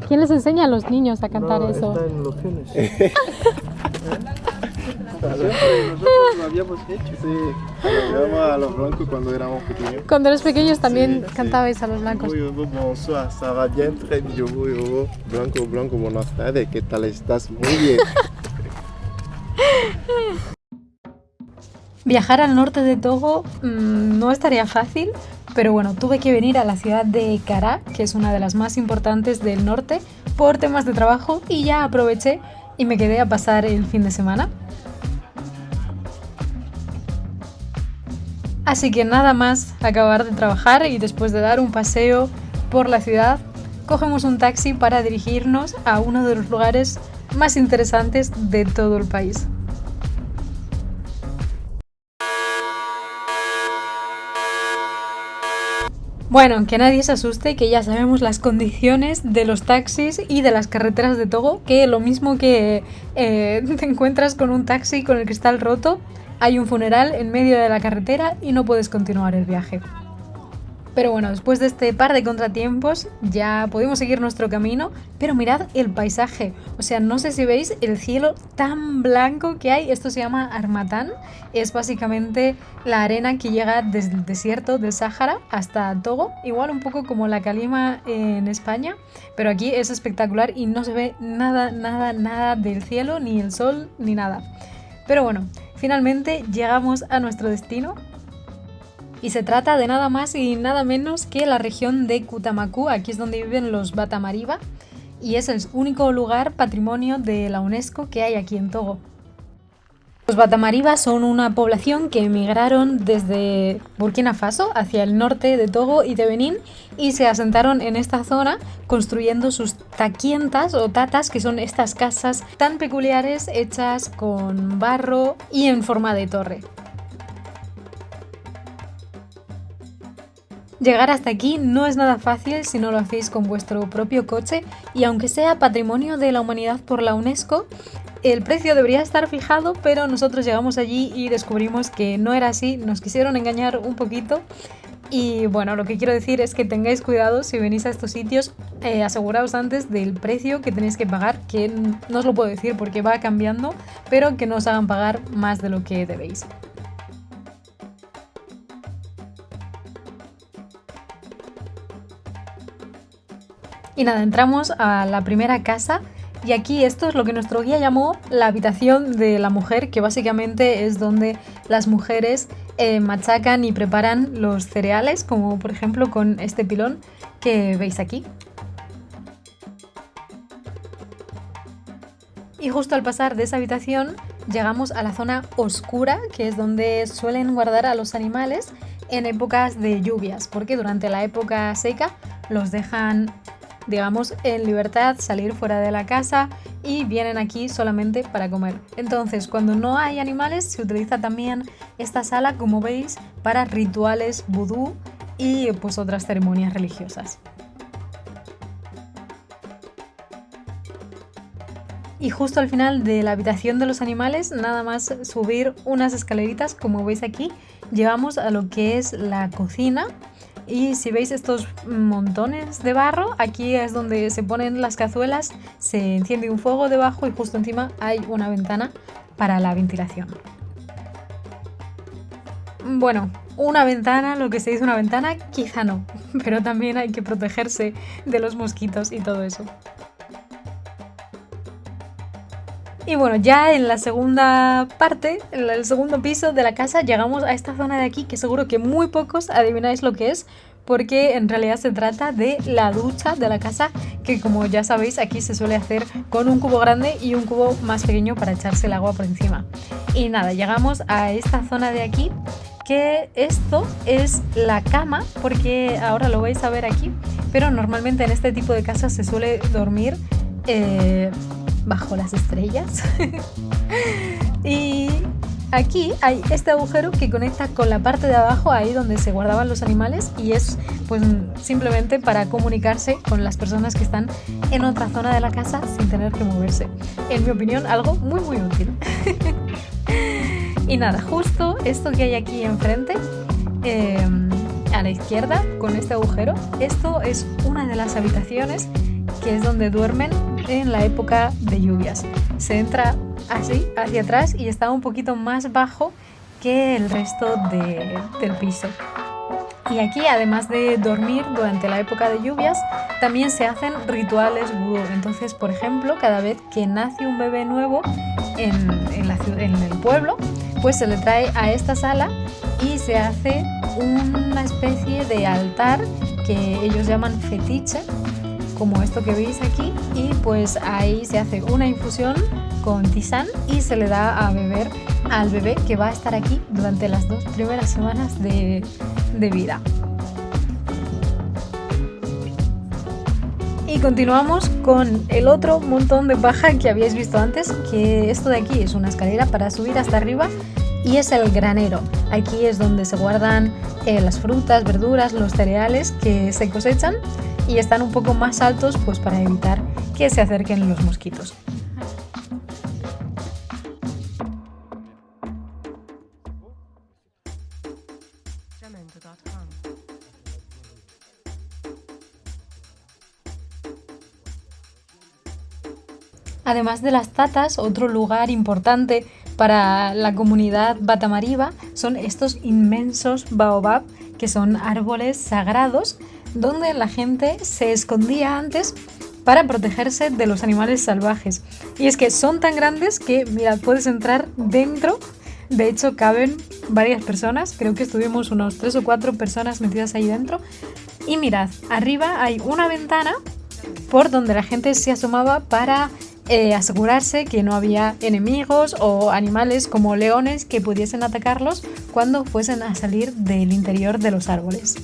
¿Quién les enseña a los niños a cantar No, eso? está en los genes. Nosotros lo habíamos hecho. Sí, cantábamos a los blancos cuando éramos pequeños. Cuando eres pequeños también Sí, cantabais a los blancos. Bonjour, bonsoir, ça va bien, très bien, blanco, blanco, buenas tardes, ¿qué tal estás? Muy bien. Viajar al norte de Togo no estaría fácil, pero bueno, tuve que venir a la ciudad de Kara, que es una de las más importantes del norte, por temas de trabajo y ya aproveché y me quedé a pasar el fin de semana. Así que nada más acabar de trabajar y después de dar un paseo por la ciudad, cogemos un taxi para dirigirnos a uno de los lugares más interesantes de todo el país. Bueno, que nadie se asuste, que ya sabemos las condiciones de los taxis y de las carreteras de Togo, que lo mismo que te encuentras con un taxi con el cristal roto, hay un funeral en medio de la carretera y no puedes continuar el viaje. Pero bueno, después de este par de contratiempos ya pudimos seguir nuestro camino, pero mirad el paisaje, o sea, no sé si veis el cielo tan blanco que hay, esto se llama Harmattan, es básicamente la arena que llega desde el desierto del Sáhara hasta Togo, igual un poco como la Calima en España, pero aquí es espectacular y no se ve nada, nada, nada del cielo, ni el sol, ni nada. Pero bueno, finalmente llegamos a nuestro destino. Y se trata de nada más y nada menos que la región de Kutamaku, aquí es donde viven los Batamariba, y es el único lugar patrimonio de la UNESCO que hay aquí en Togo. Los Batamariba son una población que emigraron desde Burkina Faso hacia el norte de Togo y de Benín y se asentaron en esta zona construyendo sus taquientas o tatas, que son estas casas tan peculiares hechas con barro y en forma de torre. Llegar hasta aquí no es nada fácil si no lo hacéis con vuestro propio coche y aunque sea patrimonio de la humanidad por la UNESCO, el precio debería estar fijado, pero nosotros llegamos allí y descubrimos que no era así, nos quisieron engañar un poquito y bueno, lo que quiero decir es que tengáis cuidado si venís a estos sitios, aseguraos antes del precio que tenéis que pagar, que no os lo puedo decir porque va cambiando, pero que no os hagan pagar más de lo que debéis. Y nada, entramos a la primera casa y aquí esto es lo que nuestro guía llamó la habitación de la mujer, que básicamente es donde las mujeres machacan y preparan los cereales, como por ejemplo con este pilón que veis aquí. Y justo al pasar de esa habitación llegamos a la zona oscura, que es donde suelen guardar a los animales en épocas de lluvias, porque durante la época seca los dejan, digamos, en libertad, salir fuera de la casa y vienen aquí solamente para comer. Entonces, cuando no hay animales, se utiliza también esta sala, como veis, para rituales vudú y pues otras ceremonias religiosas. Y justo al final de la habitación de los animales, nada más subir unas escaleritas, como veis aquí, llegamos a lo que es la cocina. Y si veis estos montones de barro, aquí es donde se ponen las cazuelas, se enciende un fuego debajo y justo encima hay una ventana para la ventilación. Bueno, una ventana, lo que se dice una ventana, quizá no, pero también hay que protegerse de los mosquitos y todo eso. Y bueno, ya en la segunda parte, en el segundo piso de la casa, llegamos a esta zona de aquí que seguro que muy pocos adivináis lo que es, porque en realidad se trata de la ducha de la casa, que como ya sabéis aquí se suele hacer con un cubo grande y un cubo más pequeño para echarse el agua por encima. Y nada, llegamos a esta zona de aquí, que esto es la cama, porque ahora lo vais a ver aquí, pero normalmente en este tipo de casas se suele dormir bajo las estrellas. Y aquí hay este agujero que conecta con la parte de abajo, ahí donde se guardaban los animales, y es pues simplemente para comunicarse con las personas que están en otra zona de la casa sin tener que moverse. En mi opinión, algo muy muy útil. Y nada, justo esto que hay aquí enfrente, a la izquierda, con este agujero, esto es una de las habitaciones que es donde duermen en la época de lluvias. Se entra así hacia atrás y está un poquito más bajo que el resto del piso. Y aquí, además de dormir durante la época de lluvias, también se hacen rituales vudú. Entonces, por ejemplo, cada vez que nace un bebé nuevo en el pueblo, pues se le trae a esta sala y se hace una especie de altar que ellos llaman fetiche, como esto que veis aquí, y pues ahí se hace una infusión con tisán y se le da a beber al bebé, que va a estar aquí durante las 2 primeras semanas de vida. Y continuamos con el otro montón de paja que habéis visto antes, que esto de aquí es una escalera para subir hasta arriba y es el granero. Aquí es donde se guardan las frutas, verduras, los cereales que se cosechan y están un poco más altos pues para evitar que se acerquen los mosquitos. Además de las tatas, otro lugar importante para la comunidad batamariba son estos inmensos baobab, que son árboles sagrados donde la gente se escondía antes para protegerse de los animales salvajes. Y es que son tan grandes que, mirad, puedes entrar dentro. De hecho, caben varias personas, creo que estuvimos unos 3 o 4 personas metidas ahí dentro. Y mirad, arriba hay una ventana por donde la gente se asomaba para asegurarse que no había enemigos o animales como leones que pudiesen atacarlos cuando fuesen a salir del interior de los árboles.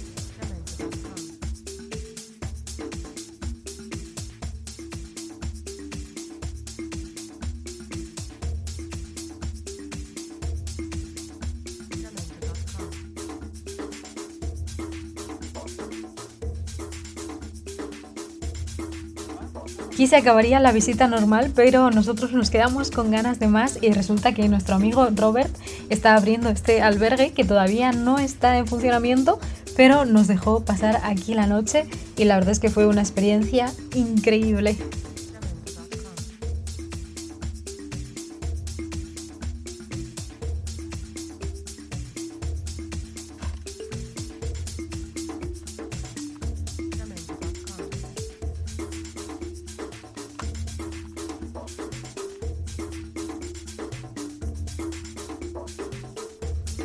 Aquí se acabaría la visita normal, pero nosotros nos quedamos con ganas de más y resulta que nuestro amigo Robert está abriendo este albergue que todavía no está en funcionamiento, pero nos dejó pasar aquí la noche y la verdad es que fue una experiencia increíble.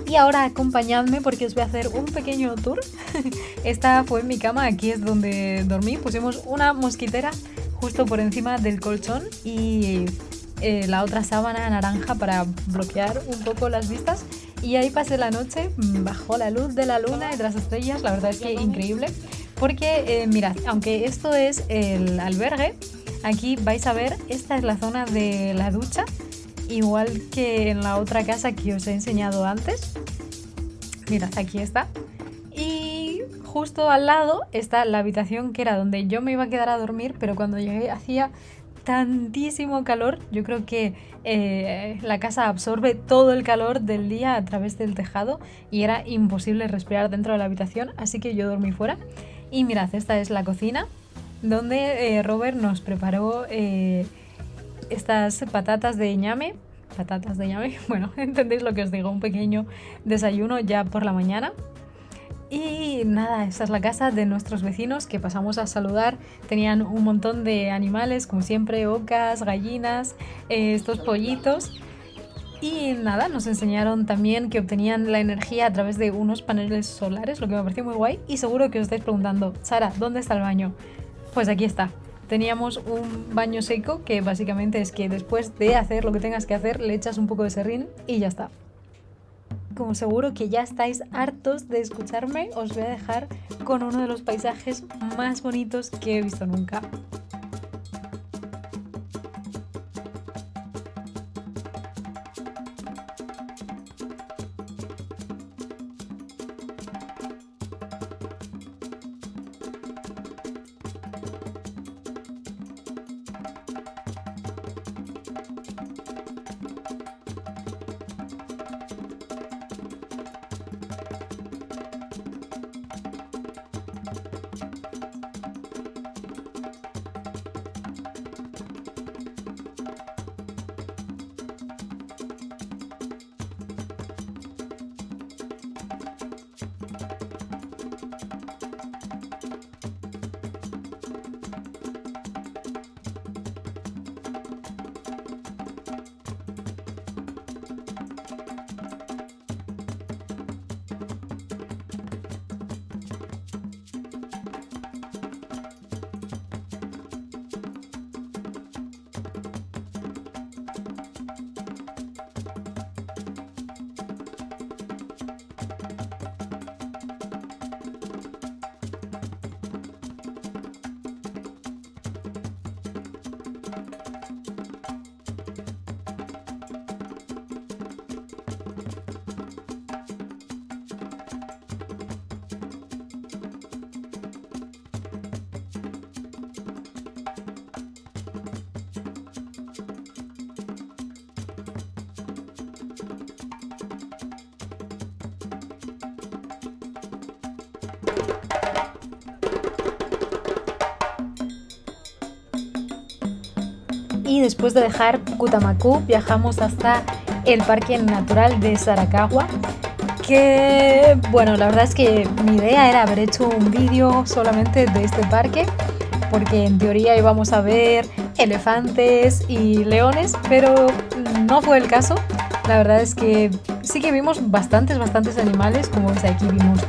Y ahora acompañadme porque os voy a hacer un pequeño tour. Esta fue mi cama, aquí es donde dormí. Pusimos una mosquitera justo por encima del colchón y la otra sábana naranja para bloquear un poco las vistas. Y ahí pasé la noche bajo la luz de la luna y de las estrellas. La verdad es que increíble. Porque mirad, aunque esto es el albergue, aquí vais a ver, esta es la zona de la ducha. Igual que en la otra casa que os he enseñado antes. Mirad, aquí está. Y justo al lado está la habitación que era donde yo me iba a quedar a dormir, pero cuando llegué hacía tantísimo calor. Yo creo que la casa absorbe todo el calor del día a través del tejado y era imposible respirar dentro de la habitación, así que yo dormí fuera. Y mirad, esta es la cocina donde Robert nos preparó estas patatas de ñame, bueno, entendéis lo que os digo, un pequeño desayuno ya por la mañana. Y nada, esta es la casa de nuestros vecinos que pasamos a saludar. Tenían un montón de animales, como siempre, ocas, gallinas, estos pollitos. Y nada, nos enseñaron también que obtenían la energía a través de unos paneles solares, lo que me pareció muy guay. Y seguro que os estáis preguntando, Sara, ¿dónde está el baño? Pues aquí está. Teníamos un baño seco que básicamente es que después de hacer lo que tengas que hacer le echas un poco de serrín y ya está. Como seguro que ya estáis hartos de escucharme, os voy a dejar con uno de los paisajes más bonitos que he visto nunca. y después de dejar Cutamacu viajamos hasta el Parque Natural de Sarakawa, que bueno, la verdad es que mi idea era haber hecho un vídeo solamente de este parque, porque en teoría íbamos a ver elefantes y leones, pero no fue el caso. La verdad es que sí que vimos bastantes animales, como ves aquí vimos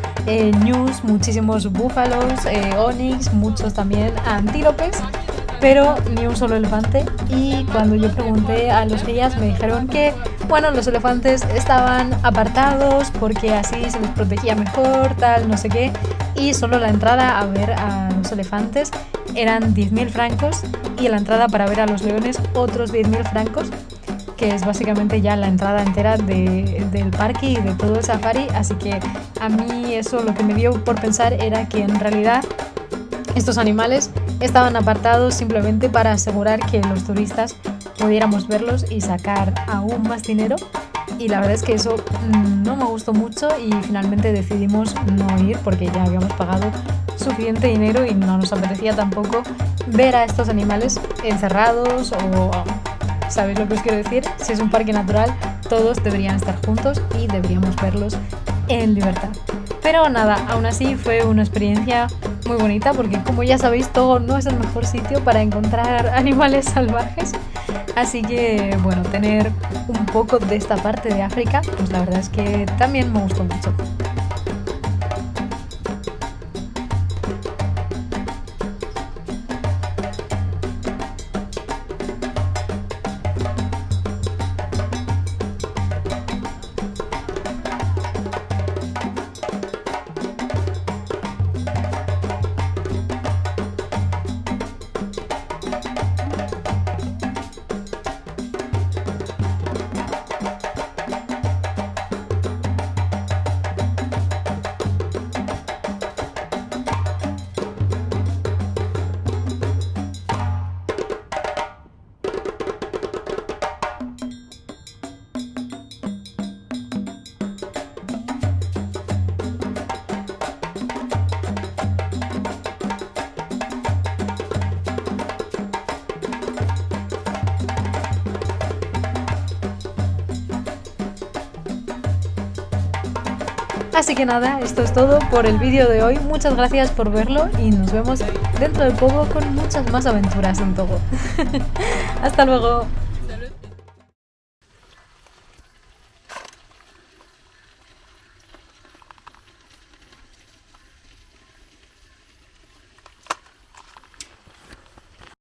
ñus, muchísimos búfalos, onix, muchos también antílopes, pero ni un solo elefante. Y cuando yo pregunté a los guías me dijeron que bueno, los elefantes estaban apartados porque así se les protegía mejor, tal, no sé qué, y solo la entrada a ver a los elefantes eran 10.000 francos y la entrada para ver a los leones otros 10.000 francos, que es básicamente ya la entrada entera del parque y de todo el safari. Así que a mí eso lo que me dio por pensar era que en realidad estos animales estaban apartados simplemente para asegurar que los turistas pudiéramos verlos y sacar aún más dinero, y la verdad es que eso no me gustó mucho y finalmente decidimos no ir porque ya habíamos pagado suficiente dinero y no nos apetecía tampoco ver a estos animales encerrados o... ¿Sabéis lo que os quiero decir? Si es un parque natural, todos deberían estar juntos y deberíamos verlos en libertad. Pero nada, aún así fue una experiencia muy bonita porque, como ya sabéis, Togo no es el mejor sitio para encontrar animales salvajes. Así que, bueno, tener un poco de esta parte de África, pues la verdad es que también me gustó mucho. Así que nada, esto es todo por el vídeo de hoy. Muchas gracias por verlo y nos vemos dentro de poco con muchas más aventuras en Togo. Hasta luego.